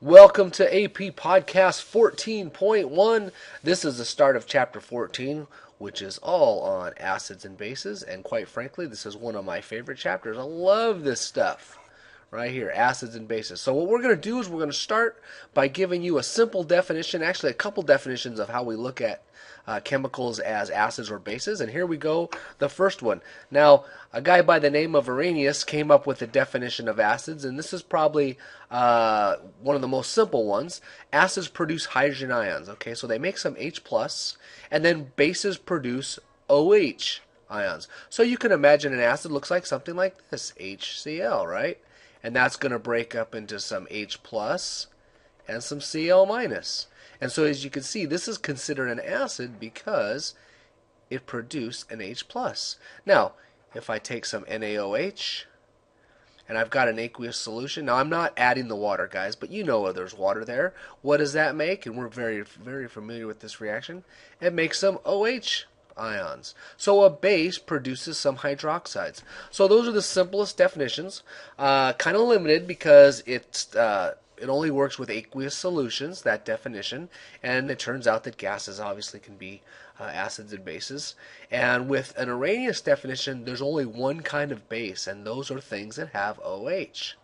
Welcome to AP Podcast 14.1. This is the start of Chapter 14, which is all on acids and bases. And quite frankly, this is one of my favorite chapters. I love this stuff right here, acids and bases. So what we're going to do is we're going to start by giving you a simple definition, actually a couple definitions of how we look at chemicals as acids or bases. And here we go, the first one. Now, a guy by the name of Arrhenius came up with the definition of acids, and this is probably one of the most simple ones. Acids produce hydrogen ions. Okay, so they make some H plus, and then bases produce OH ions. So you can imagine an acid looks like something like this, HCl, right? And that's going to break up into some H plus and some Cl minus. And so as you can see, this is considered an acid because it produced an H plus. Now, if I take some NaOH and I've got an aqueous solution, now I'm not adding the water, guys, but you know there's water there. What does that make? And we're very, very familiar with this reaction. It makes some OH ions. So a base produces some hydroxides. So those are the simplest definitions. Kind of limited because it only works with aqueous solutions, that definition, and it turns out that gases obviously can be acids and bases. And with an Arrhenius definition, there's only one kind of base, and those are things that have OH.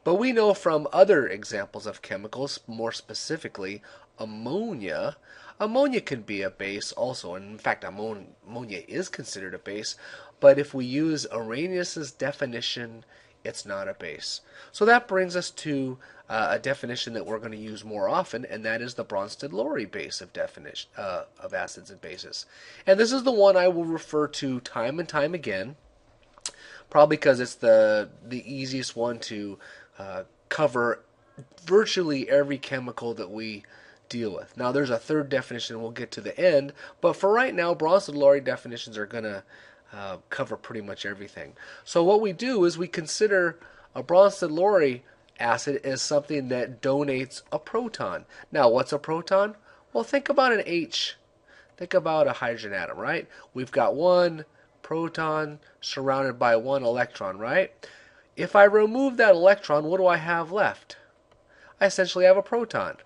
But we know from other examples of chemicals, more specifically ammonia, ammonia can be a base also, and in fact ammonia is considered a base, but if we use Arrhenius's definition, it's not a base. So that brings us to a definition that we're going to use more often, and that is the Bronsted-Lowry base of definition of acids and bases. And this is the one I will refer to time and time again, probably because it's the easiest one to cover virtually every chemical that we deal with. Now there's a third definition we'll get to the end, but for right now, Bronsted-Lowry definitions are going to cover pretty much everything. So what we do is we consider a Bronsted-Lowry acid as something that donates a proton. Now, what's a proton? Well, think about an H. Think about a hydrogen atom, right? We've got one proton surrounded by one electron, right? If I remove that electron, what do I have left? I essentially have a proton.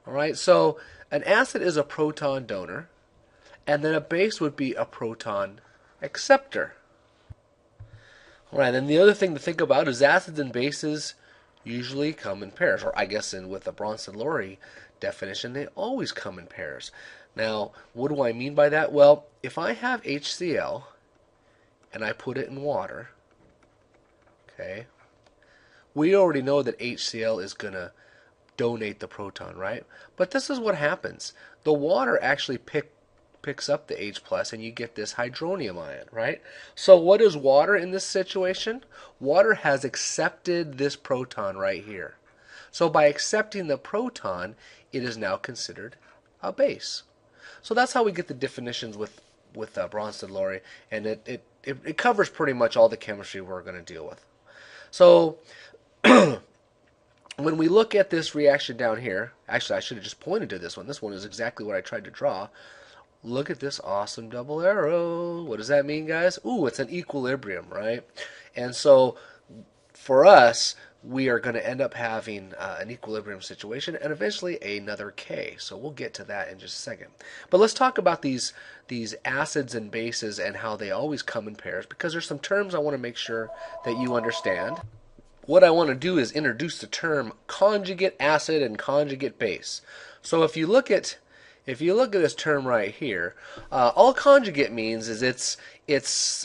All right, so an acid is a proton donor, and then a base would be a proton acceptor. All right, and the other thing to think about is acids and bases usually come in pairs, or I guess with the Bronsted-Lowry definition, they always come in pairs. Now, what do I mean by that? Well, if I have HCl and I put it in water, okay, we already know that HCl is going to donate the proton, right? But this is what happens. The water actually picks up the H plus and you get this hydronium ion, right? So what is water in this situation? Water has accepted this proton right here. So by accepting the proton, it is now considered a base. So that's how we get the definitions with Bronsted-Lowry, and it covers pretty much all the chemistry we're going to deal with. So when we look at this reaction down here, actually I should have just pointed to this one. This one is exactly what I tried to draw. Look at this awesome double arrow. What does that mean, guys? Ooh, it's an equilibrium, right? And so for us, we are going to end up having an equilibrium situation and eventually another K. So we'll get to that in just a second. But let's talk about these acids and bases and how they always come in pairs, because there's some terms I want to make sure that you understand. What I want to do is introduce the term conjugate acid and conjugate base. So if you look at this term right here, all conjugate means is it's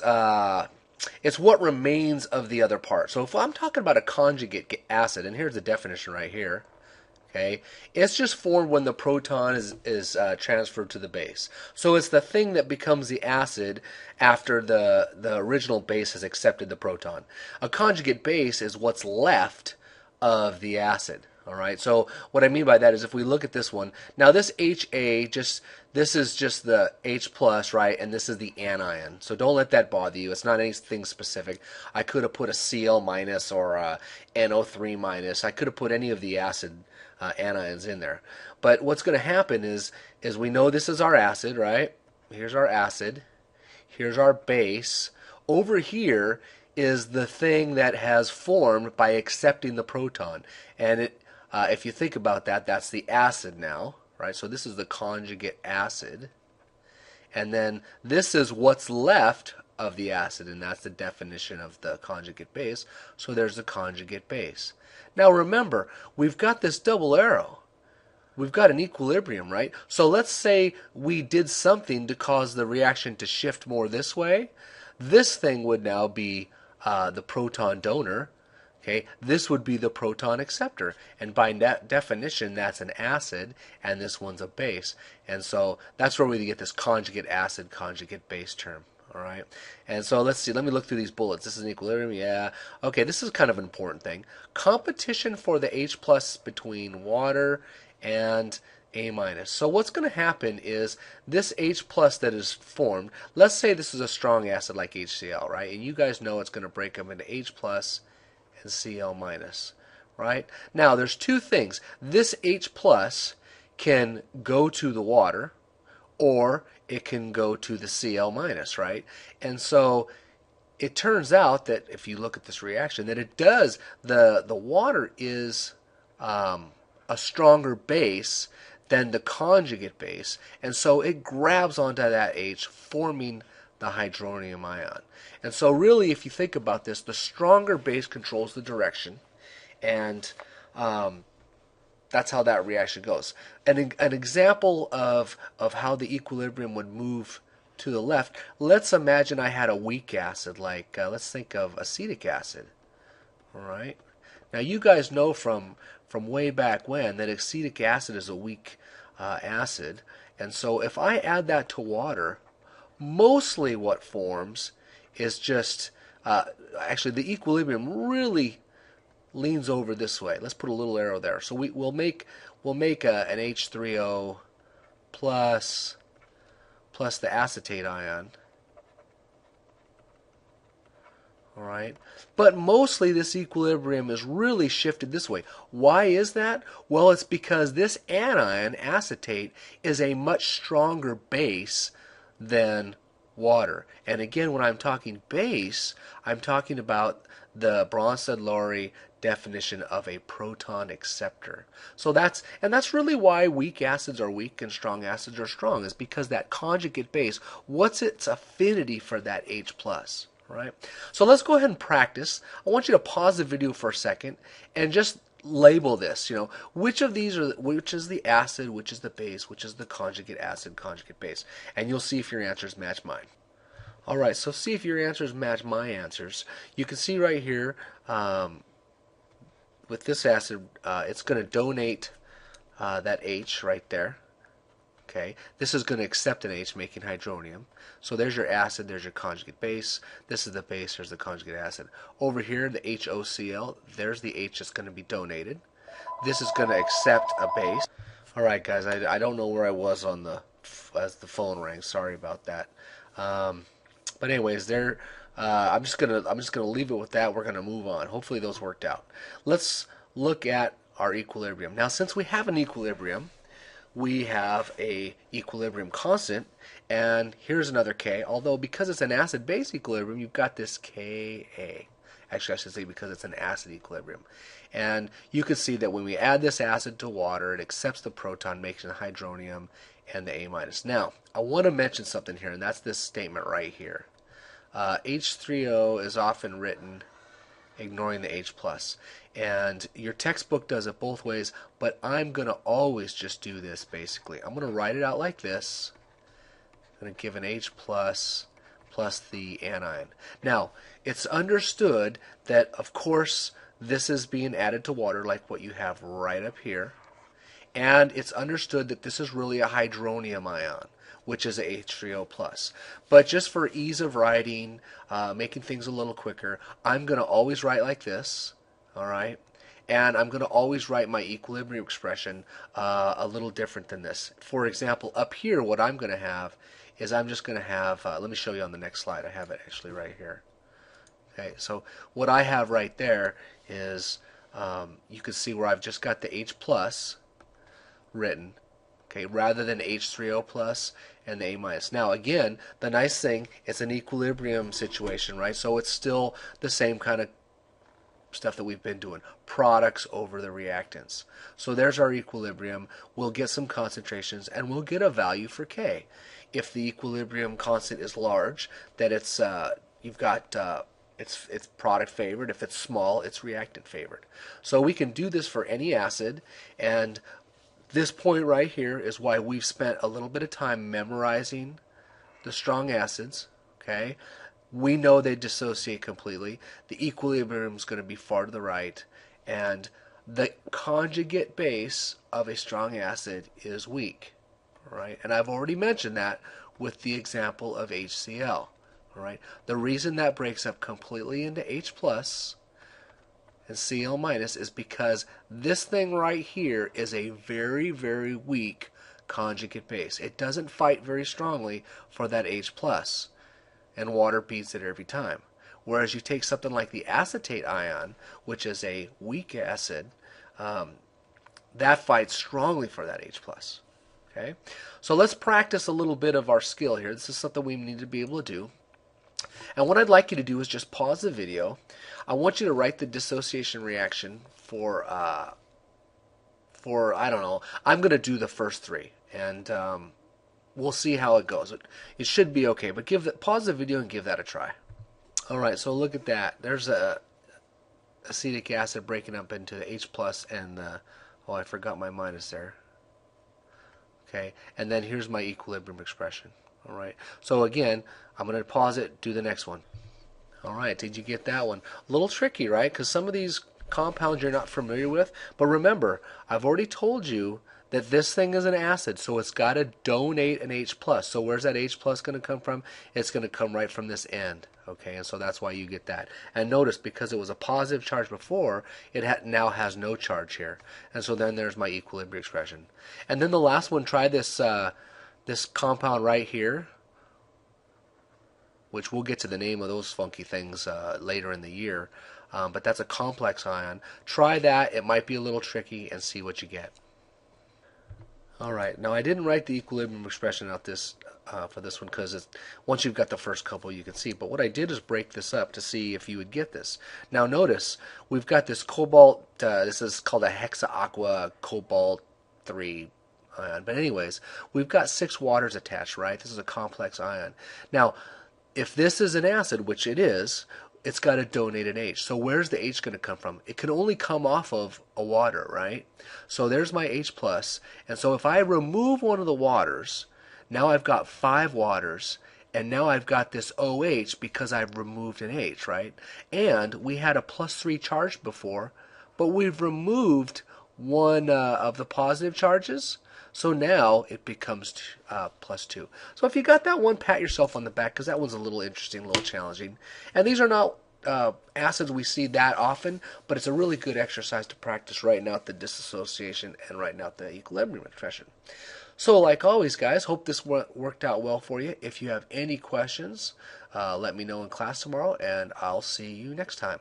what remains of the other part. So if I'm talking about a conjugate acid, and here's the definition right here, okay, it's just formed when the proton is transferred to the base. So it's the thing that becomes the acid after the original base has accepted the proton. A conjugate base is what's left of the acid. All right, so what I mean by that is if we look at this one, now this HA, this is just the H plus, right, and this is the anion. So don't let that bother you. It's not anything specific. I could have put a Cl minus or a NO3 minus. I could have put any of the acid anions in there. But what's going to happen is we know this is our acid, right? Here's our acid. Here's our base. Over here is the thing that has formed by accepting the proton. And if you think about that, that's the acid now, right? So this is the conjugate acid. And then this is what's left of the acid, and that's the definition of the conjugate base. So there's the conjugate base. Now remember, we've got this double arrow. We've got an equilibrium, right? So let's say we did something to cause the reaction to shift more this way. This thing would now be the proton donor. Okay, this would be the proton acceptor, and by definition, that's an acid, and this one's a base, and so that's where we get this conjugate acid, conjugate base term. All right, and so let's see. Let me look through these bullets. This is an equilibrium, yeah. Okay, this is kind of an important thing. Competition for the H plus between water and A minus. So what's going to happen is this H plus that is formed. Let's say this is a strong acid like HCl, right? And you guys know it's going to break up into H plus and Cl minus, right? Now there's two things. This H plus can go to the water, or it can go to the Cl minus, right? And so it turns out that if you look at this reaction, that it does, the water is a stronger base than the conjugate base, and so it grabs onto that H, forming the hydronium ion. And so really, if you think about this, the stronger base controls the direction, and that's how that reaction goes. An example of how the equilibrium would move to the left, let's imagine I had a weak acid, like let's think of acetic acid. All right. Now you guys know from way back when that acetic acid is a weak acid, and so if I add that to water, mostly what forms is just actually the equilibrium really leans over this way. Let's put a little arrow there. So we'll make an H3O plus the acetate ion. All right, but mostly this equilibrium is really shifted this way. Why is that? Well, it's because this anion, acetate, is a much stronger base than water. And again, when I'm talking base, I'm talking about the Bronsted-Lowry definition of a proton acceptor. So that's really why weak acids are weak and strong acids are strong, is because that conjugate base, what's its affinity for that H plus, right? So let's go ahead and practice. I want you to pause the video for a second and just label this, which of these which is the acid, which is the base, which is the conjugate acid, conjugate base, and you'll see if your answers match mine. All right, so see if your answers match my answers. You can see right here with this acid, it's going to donate that H right there. Okay, this is going to accept an H, making hydronium. So there's your acid, there's your conjugate base. This is the base, there's the conjugate acid. Over here, the HOCl, there's the H that's going to be donated. This is going to accept a base. All right, guys, I don't know where I was as the phone rang. Sorry about that. But anyways, I'm just gonna leave it with that. We're gonna move on. Hopefully those worked out. Let's look at our equilibrium. Now, since we have an equilibrium, we have a equilibrium constant, and here's another K. Although because it's an acid-base equilibrium, you've got this Ka. Actually, I should say because it's an acid equilibrium. And you can see that when we add this acid to water, it accepts the proton, making the hydronium and the A minus. Now, I want to mention something here, and that's this statement right here. H3O is often written ignoring the H plus, and your textbook does it both ways, but I'm going to always just do this basically. I'm going to write it out like this. I'm going to give an H plus the anion. Now, it's understood that, of course, this is being added to water like what you have right up here, and it's understood that this is really a hydronium ion, which is a H3O plus. But just for ease of writing, making things a little quicker, I'm going to always write like this, all right? And I'm going to always write my equilibrium expression a little different than this. For example, up here, what I'm going to have is I'm just going to have, let me show you on the next slide. I have it actually right here. Okay, so what I have right there is, you can see where I've just got the H plus written. okay, rather than H3O plus and the A minus. Now again, the nice thing, it's an equilibrium situation, right? So it's still the same kind of stuff that we've been doing, products over the reactants. So there's our equilibrium. We'll get some concentrations and we'll get a value for K. If the equilibrium constant is large, that it's you've got it's product favored. If it's small, it's reactant favored. So we can do this for any acid, and this point right here is why we've spent a little bit of time memorizing the strong acids. Okay, we know they dissociate completely. The equilibrium is going to be far to the right, and the conjugate base of a strong acid is weak. Right, and I've already mentioned that with the example of HCl. All right, the reason that breaks up completely into H plus and Cl minus is because this thing right here is a very, very weak conjugate base. It doesn't fight very strongly for that H plus, and water beats it every time. Whereas you take something like the acetate ion, which is a weak acid, that fights strongly for that H plus. Okay, so let's practice a little bit of our skill here. This is something we need to be able to do. And what I'd like you to do is just pause the video. I want you to write the dissociation reaction for I don't know. I'm going to do the first three, and we'll see how it goes. It should be okay, but pause the video and give that a try. All right, so look at that. There's a acetic acid breaking up into the H plus and the, oh, I forgot my minus there. Okay, and then here's my equilibrium expression. All right, so again, I'm going to pause it, do the next one. All right, did you get that one? A little tricky, right? Because some of these compounds you're not familiar with. But remember, I've already told you that this thing is an acid, so it's got to donate an H plus. So where's that H plus going to come from? It's going to come right from this end. Okay, and so that's why you get that. And notice, because it was a positive charge before, it now has no charge here. And so then there's my equilibrium expression. And then the last one, try this this compound right here, which we'll get to the name of those funky things later in the year. But that's a complex ion. Try that. It might be a little tricky, and see what you get. All right. Now, I didn't write the equilibrium expression out for this one because once you've got the first couple, you can see. But what I did is break this up to see if you would get this. Now, notice we've got this cobalt. This is called a hexa-aqua cobalt 3 ion. But anyways, we've got 6 waters attached, right? This is a complex ion. Now, if this is an acid, which it is, it's got to donate an H. So where's the H going to come from? It can only come off of a water, right? So there's my H plus. And so if I remove one of the waters, now I've got 5 waters, and now I've got this OH because I've removed an H, right? And we had a +3 charge before, but we've removed one of the positive charges. So now it becomes +2. So if you got that one, pat yourself on the back, because that one's a little interesting, a little challenging. And these are not acids we see that often, but it's a really good exercise to practice writing out the dissociation and writing out the equilibrium expression. So like always, guys, hope this worked out well for you. If you have any questions, let me know in class tomorrow, and I'll see you next time.